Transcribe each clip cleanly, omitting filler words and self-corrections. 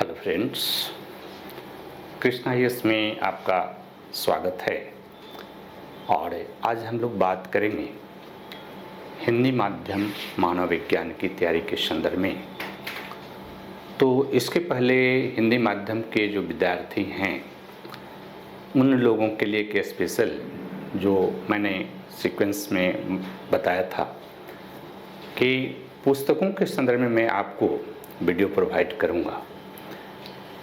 Hello friends, Krishna yes में आपका स्वागत है। और आज हम लोग बात करेंगे हिंदी माध्यम मानव विज्ञान की तैयारी के संदर्भ में। तो इसके पहले हिंदी माध्यम के जो विद्यार्थी हैं उन लोगों के लिए एक स्पेशल जो मैंने सीक्वेंस में बताया था कि पुस्तकों के संदर्भ में मैं आपको वीडियो प्रोवाइड करूंगा,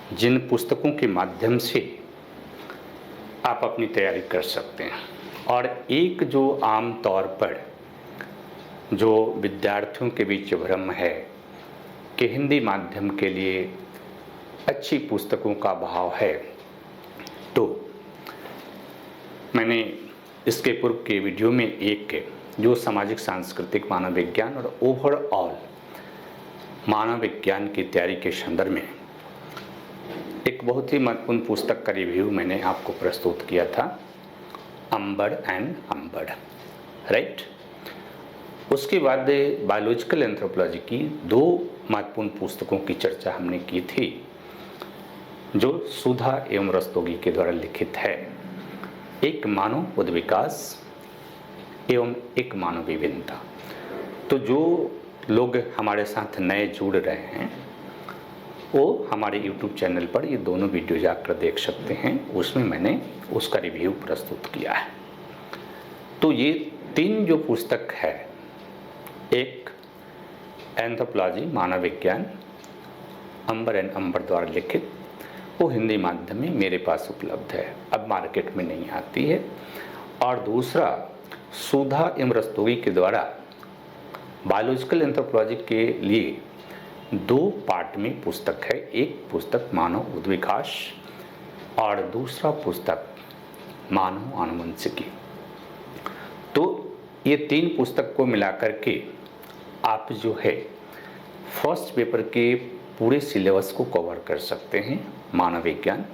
जिन पुस्तकों के माध्यम से आप अपनी तैयारी कर सकते हैं। और एक जो आम तौर पर जो विद्यार्थियों के बीच भ्रम है कि हिंदी माध्यम के लिए अच्छी पुस्तकों का अभाव है, तो मैंने इसके पूर्व के वीडियो में एक जो सामाजिक सांस्कृतिक मानव विज्ञान और ओवरऑल मानव विज्ञान की तैयारी के संदर्भ में एक बहुत ही महत्वपूर्ण पुस्तक का रिव्यू मैंने आपको प्रस्तुत किया था, अंबर एंड अंबर, राइट। उसके बाद बायोलॉजिकल एंथ्रोपोलॉजी की दो महत्वपूर्ण पुस्तकों की चर्चा हमने की थी, जो सुधा एवं रस्तोगी के द्वारा लिखित है। एक मानव उद्विकास एवं एक मानव विभिन्नता। तो जो लोग हमारे साथ नए जुड़ रहे हैं वो हमारे YouTube चैनल पर ये दोनों वीडियो जाकर देख सकते हैं, उसमें मैंने उसका रिव्यू प्रस्तुत किया है। तो ये तीन जो पुस्तक है, एक एंथ्रोपोलॉजी मानव विज्ञान अंबर एंड अंबर द्वारा लिखित, वो हिंदी माध्यम में मेरे पास उपलब्ध है, अब मार्केट में नहीं आती है। और दूसरा सुधा एवं रस्तोगी के द्वारा बायोलॉजिकल एंथ्रोपोलॉजी के लिए दो पार्ट में पुस्तक है। एक पुस्तक मानव उद्विकास और दूसरा पुस्तक मानव आनुवंशिकी। तो ये तीन पुस्तक को मिलाकर के आप जो है फर्स्ट पेपर के पूरे सिलेबस को कवर कर सकते हैं। मानव विज्ञान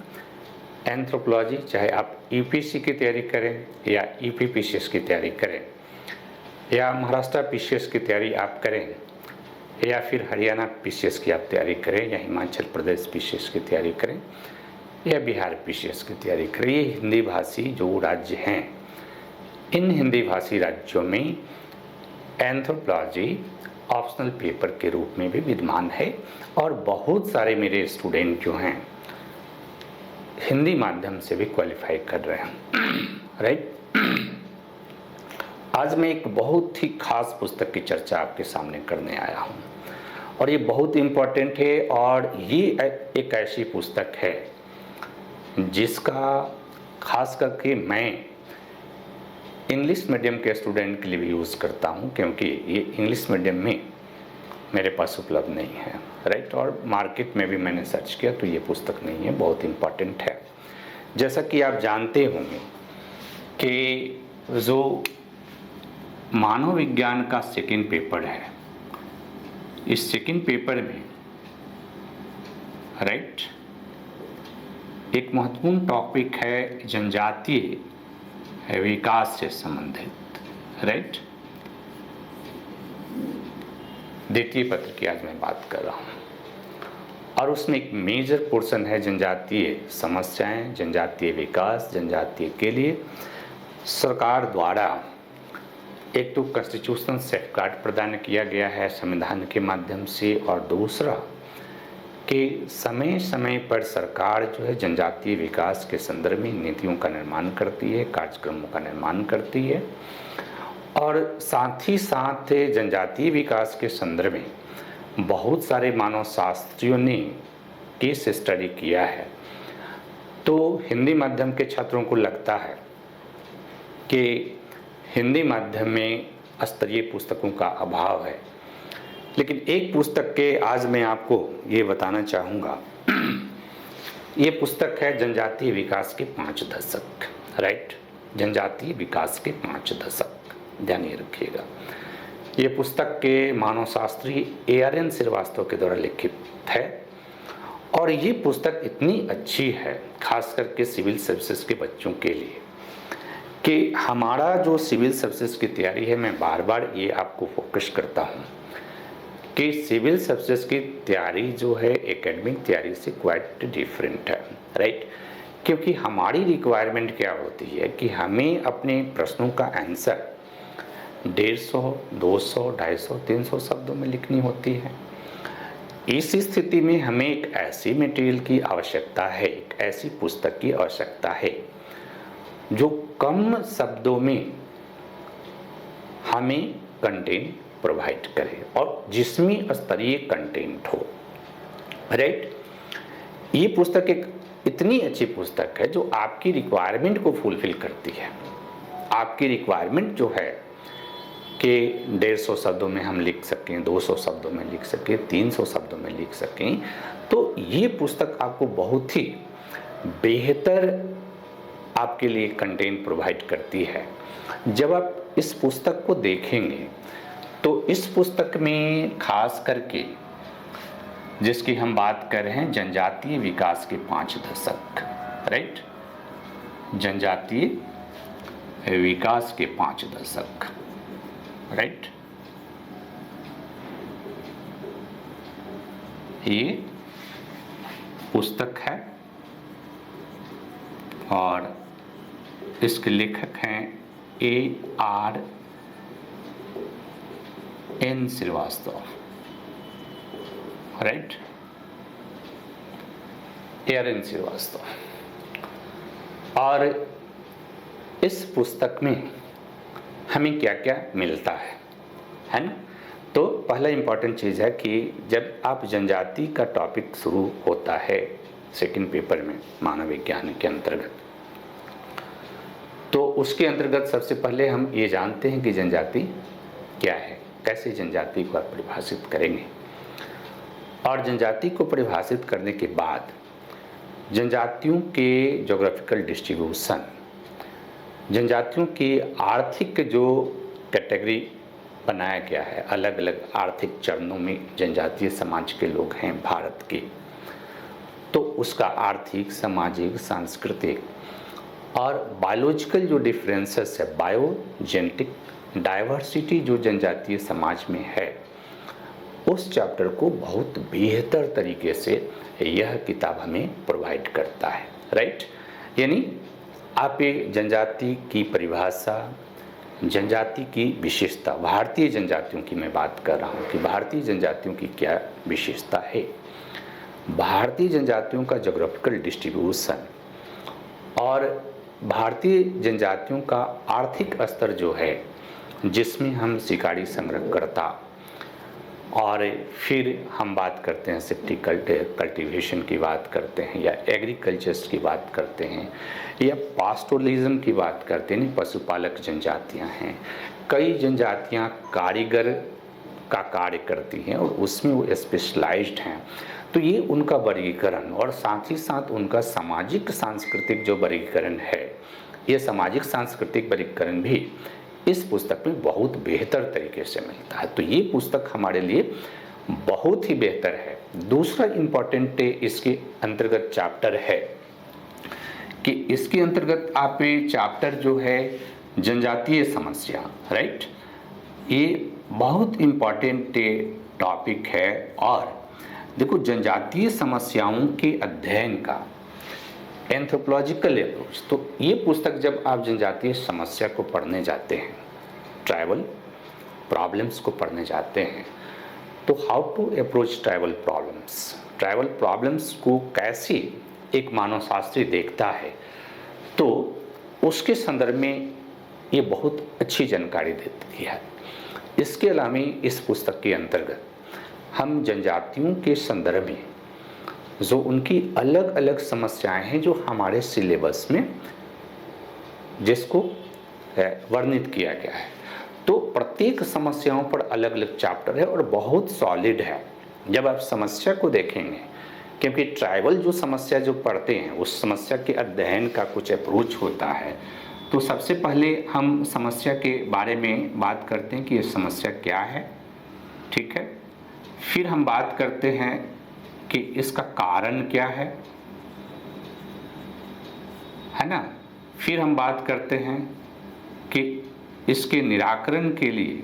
एंथ्रोपोलॉजी, चाहे आप यूपीएससी की तैयारी करें या यूपीपीसीएस की तैयारी करें या महाराष्ट्र पीसीएस की तैयारी आप करें या फिर हरियाणा पीसीएस की आप तैयारी करें या हिमाचल प्रदेश पीसीएस की तैयारी करें या बिहार पीसीएस की तैयारी करें, ये हिंदी भाषी जो राज्य हैं, इन हिंदी भाषी राज्यों में एंथ्रोपोलॉजी ऑप्शनल पेपर के रूप में भी विद्यमान है। और बहुत सारे मेरे स्टूडेंट जो हैं हिंदी माध्यम से भी क्वालिफाई कर रहे हैं, राइट। आज मैं एक बहुत ही खास पुस्तक की चर्चा आपके सामने करने आया हूँ और ये बहुत इम्पोर्टेंट है। और ये एक ऐसी पुस्तक है जिसका खास करके मैं इंग्लिश मीडियम के स्टूडेंट के लिए भी यूज़ करता हूँ, क्योंकि ये इंग्लिश मीडियम में मेरे पास उपलब्ध नहीं है, राइट। और मार्केट में भी मैंने सर्च किया तो ये पुस्तक नहीं है, बहुत इम्पोर्टेंट है। जैसा कि आप जानते होंगे कि जो मानव विज्ञान का सेकंड पेपर है, इस सेकंड पेपर में, राइट, एक महत्वपूर्ण टॉपिक है जनजातीय विकास से संबंधित, राइट। द्वितीय पत्र की आज मैं बात कर रहा हूँ और उसमें एक मेजर पोर्शन है जनजातीय समस्याएं, जनजातीय विकास। जनजातीय के लिए सरकार द्वारा एक तो कॉन्स्टिट्यूशनल सेफगार्ड प्रदान किया गया है संविधान के माध्यम से, और दूसरा कि समय समय पर सरकार जो है जनजातीय विकास के संदर्भ में नीतियों का निर्माण करती है, कार्यक्रमों का निर्माण करती है। और साथ ही साथ जनजातीय विकास के संदर्भ में बहुत सारे मानव शास्त्रियों ने केस स्टडी किया है। तो हिंदी माध्यम के छात्रों को लगता है कि हिंदी माध्यम में स्तरीय पुस्तकों का अभाव है, लेकिन एक पुस्तक के आज मैं आपको ये बताना चाहूँगा। ये पुस्तक है जनजातीय विकास के 5 दशक, राइट। जनजातीय विकास के 5 दशक, ध्यान ये रखिएगा। ये पुस्तक के मानव शास्त्री ARN श्रीवास्तव के द्वारा लिखित है और ये पुस्तक इतनी अच्छी है खास करके सिविल सर्विसेज के बच्चों के लिए कि हमारा जो सिविल सर्विसेज की तैयारी है, मैं बार बार ये आपको फोकस करता हूँ कि सिविल सर्विसेज की तैयारी जो है एकेडमिक तैयारी से क्वाइट डिफरेंट है, राइट। क्योंकि हमारी रिक्वायरमेंट क्या होती है कि हमें अपने प्रश्नों का आंसर 150, 200, 250, 300 शब्दों में लिखनी होती है। इस स्थिति में हमें एक ऐसी मटेरियल की आवश्यकता है, एक ऐसी पुस्तक की आवश्यकता है जो कम शब्दों में हमें कंटेंट प्रोवाइड करे और जिसमें स्तरीय कंटेंट हो, राइट। ये पुस्तक एक इतनी अच्छी पुस्तक है जो आपकी रिक्वायरमेंट को फुलफिल करती है। आपकी रिक्वायरमेंट जो है कि 150 शब्दों में हम लिख सकें, 200 शब्दों में लिख सकें, 300 शब्दों में लिख सकें, तो ये पुस्तक आपको बहुत ही बेहतर आपके लिए कंटेंट प्रोवाइड करती है। जब आप इस पुस्तक को देखेंगे तो इस पुस्तक में खास करके जिसकी हम बात कर रहे हैं, जनजातीय विकास के 5 दशक, राइट। जनजातीय विकास के 5 दशक, राइट। ये पुस्तक है और इसके लेखक हैं ARN Srivastava, right. ARN Srivastava. और इस पुस्तक में हमें क्या क्या मिलता है ना। तो पहला इंपॉर्टेंट चीज़ है कि जब आप जनजाति का टॉपिक शुरू होता है सेकंड पेपर में मानव विज्ञान के अंतर्गत, तो उसके अंतर्गत सबसे पहले हम ये जानते हैं कि जनजाति क्या है, कैसे जनजाति को आप परिभाषित करेंगे। और जनजाति को परिभाषित करने के बाद जनजातियों के ज्योग्राफिकल डिस्ट्रीब्यूशन, जनजातियों की आर्थिक जो कैटेगरी बनाया गया है, अलग अलग आर्थिक चरणों में जनजातीय समाज के लोग हैं भारत के, तो उसका आर्थिक, सामाजिक, सांस्कृतिक और बायोलॉजिकल जो डिफरेंसेस है, बायोजेनेटिक डाइवर्सिटी जो जनजातीय समाज में है, उस चैप्टर को बहुत बेहतर तरीके से यह किताब हमें प्रोवाइड करता है, राइट। यानी आप ये जनजाति की परिभाषा, जनजाति की विशेषता, भारतीय जनजातियों की मैं बात कर रहा हूँ कि भारतीय जनजातियों की क्या विशेषता है, भारतीय जनजातियों का ज्योग्राफिकल डिस्ट्रीब्यूशन और भारतीय जनजातियों का आर्थिक स्तर जो है, जिसमें हम शिकारी संग्रहकर्ता और फिर हम बात करते हैं सेफ्टी कल्टीवेशन की बात करते हैं या एग्रीकल्चर्स की बात करते हैं या पास्टोरलिज्म की बात करते हैं, पशुपालक जनजातियां हैं। कई जनजातियां कारीगर का कार्य करती हैं और उसमें वो स्पेशलाइज्ड हैं। तो ये उनका वर्गीकरण और साथ ही साथ उनका सामाजिक सांस्कृतिक जो वर्गीकरण है, ये सामाजिक सांस्कृतिक वर्गीकरण भी इस पुस्तक में बहुत बेहतर तरीके से मिलता है। तो ये पुस्तक हमारे लिए बहुत ही बेहतर है। दूसरा इम्पॉर्टेंट इसके अंतर्गत चैप्टर है कि इसके अंतर्गत आप चैप्टर जो है जनजातीय समस्या, राइट, ये बहुत इम्पॉर्टेंट टॉपिक है। और देखो, जनजातीय समस्याओं के अध्ययन का एंथ्रोपोलॉजिकल अप्रोच, तो ये पुस्तक जब आप जनजातीय समस्या को पढ़ने जाते हैं, ट्राइबल प्रॉब्लम्स को पढ़ने जाते हैं, तो how to approach tribal problems को कैसे एक मानवशास्त्री देखता है, तो उसके संदर्भ में ये बहुत अच्छी जानकारी देती है। इसके अलावा इस पुस्तक के अंतर्गत हम जनजातियों के संदर्भ में जो उनकी अलग अलग समस्याएं हैं जो हमारे सिलेबस में जिसको वर्णित किया गया है, तो प्रत्येक समस्याओं पर अलग अलग चैप्टर है और बहुत सॉलिड है। जब आप समस्या को देखेंगे, क्योंकि ट्राइबल जो समस्या जो पढ़ते हैं उस समस्या के अध्ययन का कुछ अप्रोच होता है, तो सबसे पहले हम समस्या के बारे में बात करते हैं कि ये समस्या क्या है, ठीक है। फिर हम बात करते हैं कि इसका कारण क्या है ना। फिर हम बात करते हैं कि इसके निराकरण के लिए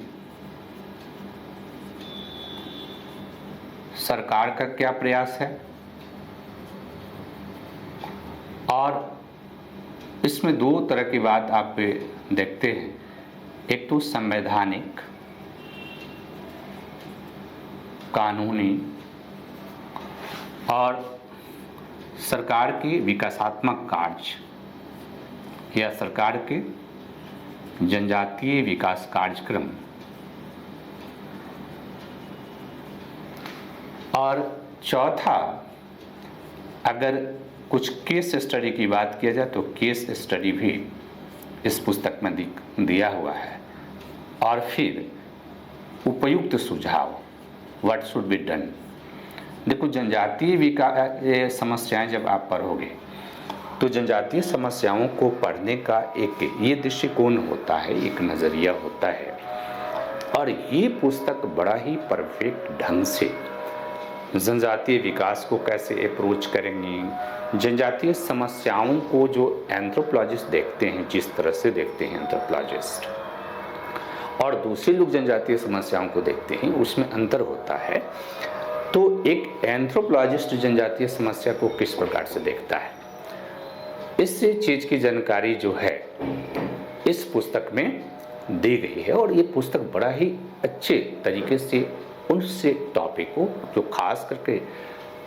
सरकार का क्या प्रयास है, और इसमें दो तरह की बात आप देखते हैं। एक तो संवैधानिक कानूनी और सरकार के विकासात्मक कार्य या सरकार के जनजातीय विकास कार्यक्रम, और चौथा अगर कुछ केस स्टडी की बात किया जाए तो केस स्टडी भी इस पुस्तक में दिया हुआ है, और फिर उपयुक्त सुझाव, व्हाट शुड बी डन। देखो, जनजातीय विकास समस्याएं जब आप पढ़ोगे तो जनजातीय समस्याओं को पढ़ने का एक ये दृष्टिकोण होता है, एक नज़रिया होता है, और ये पुस्तक बड़ा ही परफेक्ट ढंग से जनजातीय विकास को कैसे अप्रोच करेंगे, जनजातीय समस्याओं को जो एंथ्रोपोलॉजिस्ट देखते हैं, जिस तरह से देखते हैं एंथ्रोपोलॉजिस्ट, और दूसरे लोग जनजातीय समस्याओं को देखते हैं, उसमें अंतर होता है। तो एक एंथ्रोपोलॉजिस्ट जनजातीय समस्या को किस प्रकार से देखता है, इस चीज़ की जानकारी जो है इस पुस्तक में दी गई है, और ये पुस्तक बड़ा ही अच्छे तरीके से उनसे टॉपिक को, जो खास करके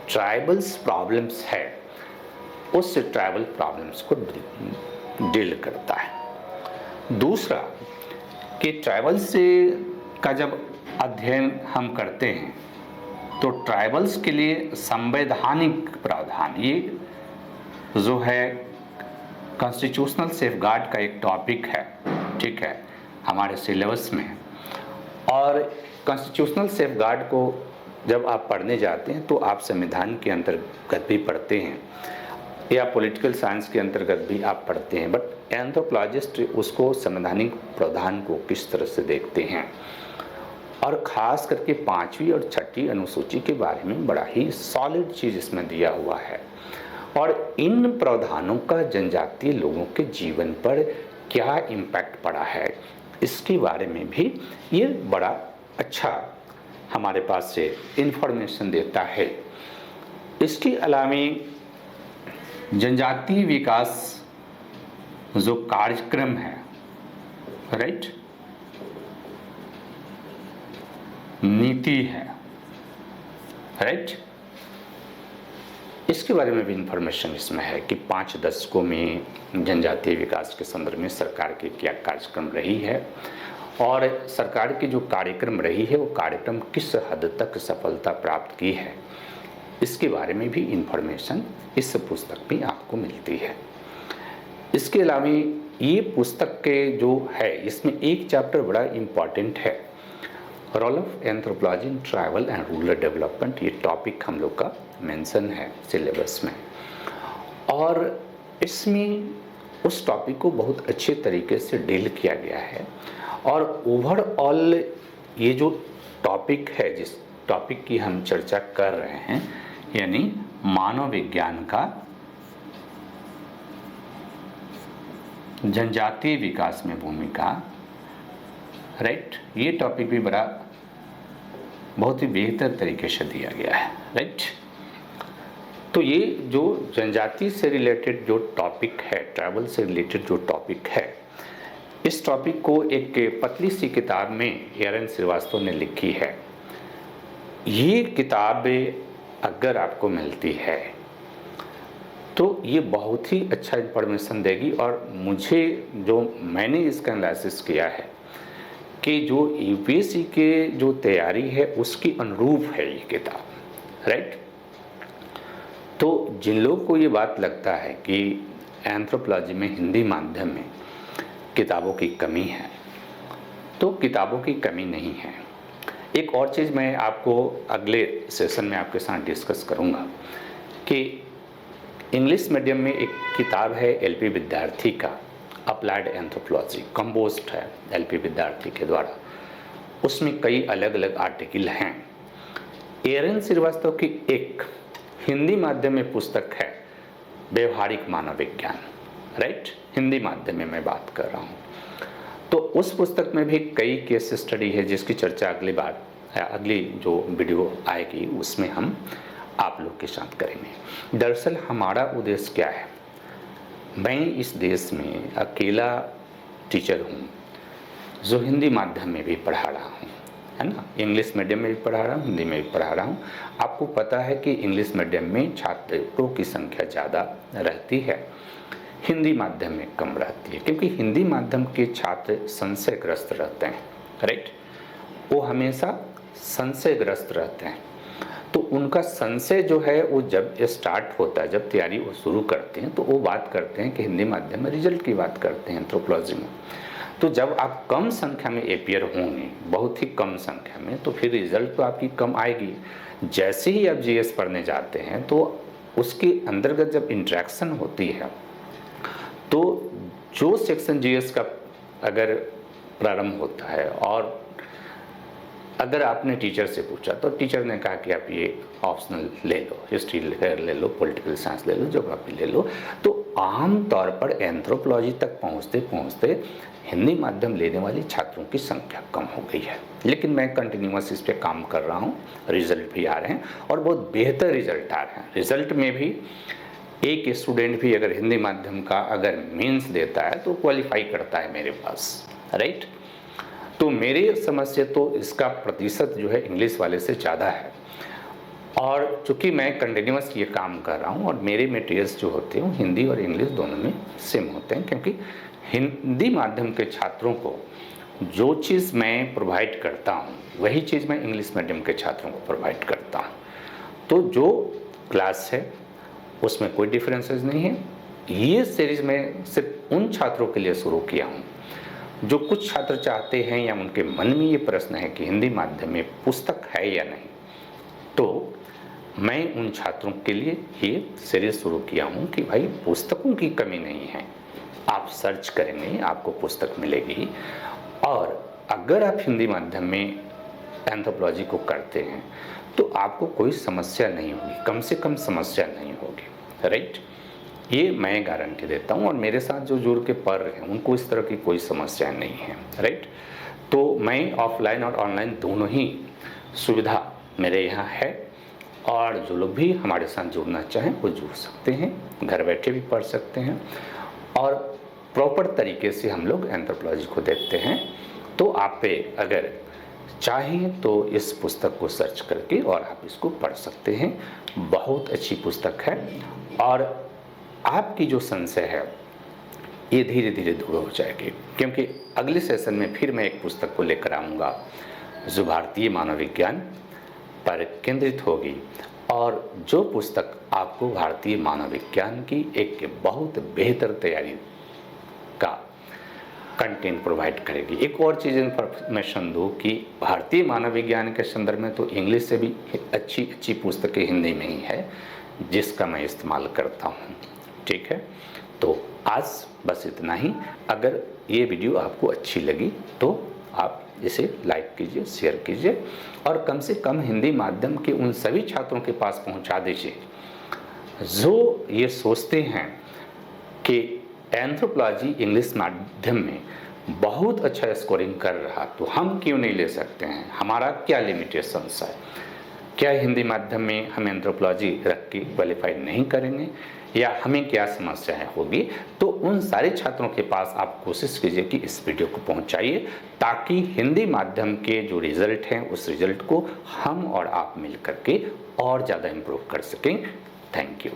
ट्राइबल्स प्रॉब्लम्स है, उस ट्राइबल प्रॉब्लम्स को डील करता है। दूसरा कि ट्राइबल्स का जब अध्ययन हम करते हैं तो ट्राइबल्स के लिए संवैधानिक प्रावधान, ये जो है कॉन्स्टिट्यूशनल सेफगार्ड का एक टॉपिक है, ठीक है, हमारे सिलेबस में। और कॉन्स्टिट्यूशनल सेफगार्ड को जब आप पढ़ने जाते हैं तो आप संविधान के अंतर्गत भी पढ़ते हैं या पॉलिटिकल साइंस के अंतर्गत भी आप पढ़ते हैं, बट एंथ्रोपोलॉजिस्ट उसको संवैधानिक प्रावधान को किस तरह से देखते हैं, और ख़ास करके 5वीं और 6वीं अनुसूची के बारे में बड़ा ही सॉलिड चीज़ इसमें दिया हुआ है, और इन प्रावधानों का जनजातीय लोगों के जीवन पर क्या इम्पैक्ट पड़ा है, इसके बारे में भी ये बड़ा अच्छा हमारे पास से इन्फॉर्मेशन देता है। इसके अलावा जनजातीय विकास जो कार्यक्रम है, राइट, नीति है, राइट, इसके बारे में भी इंफॉर्मेशन इसमें है कि 5 दशकों में जनजातीय विकास के संदर्भ में सरकार की क्या कार्यक्रम रही है, और सरकार की जो कार्यक्रम रही है वो कार्यक्रम किस हद तक सफलता प्राप्त की है, इसके बारे में भी इंफॉर्मेशन इस पुस्तक में आपको मिलती है। इसके अलावा ये पुस्तक के जो है, इसमें एक चैप्टर बड़ा इम्पॉर्टेंट है, role of anthropology in tribal and rural development. ये टॉपिक हम लोग का मेंशन है सिलेबस में, और इसमें उस टॉपिक को बहुत अच्छे तरीके से डील किया गया है। और ओवरऑल ये जो टॉपिक है, जिस टॉपिक की हम चर्चा कर रहे हैं, यानी मानव विज्ञान का जनजातीय विकास में भूमिका, राइट, ये टॉपिक भी बड़ा बहुत ही बेहतर तरीके से दिया गया है, राइट। तो ये जो जनजाति से रिलेटेड जो टॉपिक है, ट्राइबल से रिलेटेड जो टॉपिक है, इस टॉपिक को एक पतली सी किताब में एरन श्रीवास्तव ने लिखी है। ये किताब अगर आपको मिलती है तो ये बहुत ही अच्छा इंफॉर्मेशन देगी, और मुझे जो मैंने इसका एनालिसिस किया है कि जो यूपीएससी के जो तैयारी है उसकी अनुरूप है ये किताब, राइट। तो जिन लोगों को ये बात लगता है कि एंथ्रोपोलॉजी में हिंदी माध्यम में किताबों की कमी है, तो किताबों की कमी नहीं है। एक और चीज़ मैं आपको अगले सेशन में आपके साथ डिस्कस करूंगा कि इंग्लिश मीडियम में एक किताब है एलपी विद्यार्थी का, अप्लाइड एंथ्रोपोलॉजी, कंपोज्ड है एलपी विद्यार्थी के द्वारा। उसमें कई अलग अलग आर्टिकल हैं। एरन श्रीवास्तव की एक हिंदी माध्यम में पुस्तक है व्यवहारिक मानव विज्ञान, राइट, हिंदी माध्यम में मैं बात कर रहा हूँ। तो उस पुस्तक में भी कई केस स्टडी है जिसकी चर्चा अगली बार अगली जो वीडियो आएगी उसमें हम आप लोग के साथ करेंगे। दरअसल हमारा उद्देश्य क्या है, मैं इस देश में अकेला टीचर हूँ जो हिंदी माध्यम में भी पढ़ा रहा हूँ, है ना। इंग्लिश मीडियम में भी पढ़ा रहा हूँ, हिंदी में भी पढ़ा रहा हूँ। आपको पता है कि इंग्लिश मीडियम में छात्रों की संख्या ज़्यादा रहती है, हिंदी माध्यम में कम रहती है, क्योंकि हिंदी माध्यम के छात्र संशयग्रस्त रहते हैं, राइट। वो हमेशा संशयग्रस्त रहते हैं, तो उनका संशय जो है वो जब स्टार्ट होता है, जब तैयारी वो शुरू करते हैं, तो वो बात करते हैं कि हिंदी माध्यम में रिजल्ट की बात करते हैं एंथ्रोपोलॉजी में। तो जब आप कम संख्या में एपियर होंगे, बहुत ही कम संख्या में, तो फिर रिजल्ट तो आपकी कम आएगी। जैसे ही आप जीएस पढ़ने जाते हैं तो उसके अंतर्गत जब इंटरेक्शन होती है, तो जो सेक्शन जीएस का अगर प्रारंभ होता है और अगर आपने टीचर से पूछा तो टीचर ने कहा कि आप ये ऑप्शनल ले लो, हिस्ट्री ले लो, पॉलिटिकल साइंस ले लो, ज्योग्राफी ले लो, तो आम तौर पर एंथ्रोपोलॉजी तक पहुंचते पहुंचते हिंदी माध्यम लेने वाले छात्रों की संख्या कम हो गई है। लेकिन मैं कंटिन्यूअस इस पे काम कर रहा हूँ, रिजल्ट भी आ रहे हैं और बहुत बेहतर रिजल्ट आ रहे हैं। रिजल्ट में भी एक स्टूडेंट भी अगर हिंदी माध्यम का अगर मेंस देता है तो क्वालिफाई करता है मेरे पास, राइट। तो मेरे समझ से तो इसका प्रतिशत जो है इंग्लिश वाले से ज़्यादा है, और चूँकि मैं कंटिन्यूअस ये काम कर रहा हूँ और मेरे मटेरियल्स जो होते हैं हिंदी और इंग्लिश दोनों में सेम होते हैं, क्योंकि हिंदी माध्यम के छात्रों को जो चीज़ मैं प्रोवाइड करता हूँ वही चीज़ मैं इंग्लिश मीडियम के छात्रों को प्रोवाइड करता हूँ। तो जो क्लास है उसमें कोई डिफरेंसेस नहीं है। ये सीरीज़ मैं सिर्फ उन छात्रों के लिए शुरू किया हूँ जो कुछ छात्र चाहते हैं या उनके मन में ये प्रश्न है कि हिंदी माध्यम में पुस्तक है या नहीं, तो मैं उन छात्रों के लिए ये सीरीज शुरू किया हूँ कि भाई पुस्तकों की कमी नहीं है, आप सर्च करेंगे आपको पुस्तक मिलेगी। और अगर आप हिंदी माध्यम में एंथ्रोपोलॉजी को करते हैं तो आपको कोई समस्या नहीं होगी, कम से कम समस्या नहीं होगी, राइट। ये मैं गारंटी देता हूँ और मेरे साथ जो जुड़ के पढ़ रहे हैं उनको इस तरह की कोई समस्या नहीं है, राइट। तो मैं ऑफलाइन और ऑनलाइन दोनों ही सुविधा मेरे यहाँ है, और जो लोग भी हमारे साथ जुड़ना चाहें वो जुड़ सकते हैं, घर बैठे भी पढ़ सकते हैं। और प्रॉपर तरीके से हम लोग एंथ्रोपोलॉजी को देखते हैं। तो आप पे अगर चाहें तो इस पुस्तक को सर्च करके और आप इसको पढ़ सकते हैं, बहुत अच्छी पुस्तक है। और आपकी जो संशय है ये धीरे धीरे दूर हो जाएगी, क्योंकि अगले सेशन में फिर मैं एक पुस्तक को लेकर आऊँगा जो भारतीय मानव विज्ञान पर केंद्रित होगी, और जो पुस्तक आपको भारतीय मानव विज्ञान की एक बहुत बेहतर तैयारी का कंटेंट प्रोवाइड करेगी। एक और चीज़ इन्फॉर्मेशन दूँ कि भारतीय मानव विज्ञान के संदर्भ में तो इंग्लिश से भी अच्छी अच्छी पुस्तकें हिंदी में ही है जिसका मैं इस्तेमाल करता हूँ, ठीक है। तो आज बस इतना ही। अगर ये वीडियो आपको अच्छी लगी तो आप इसे लाइक कीजिए, शेयर कीजिए और कम से कम हिंदी माध्यम के उन सभी छात्रों के पास पहुंचा दीजिए जो ये सोचते हैं कि एंथ्रोपोलॉजी इंग्लिश माध्यम में बहुत अच्छा स्कोरिंग कर रहा, तो हम क्यों नहीं ले सकते हैं, हमारा क्या लिमिटेशंस है, क्या हिंदी माध्यम में हम एंथ्रोपोलॉजी रख के क्वालिफाई नहीं करेंगे या हमें क्या समस्याएं होगी। तो उन सारे छात्रों के पास आप कोशिश कीजिए कि इस वीडियो को पहुंचाइए, ताकि हिंदी माध्यम के जो रिजल्ट हैं उस रिजल्ट को हम और आप मिल करके और ज़्यादा इम्प्रूव कर सकें। Thank you.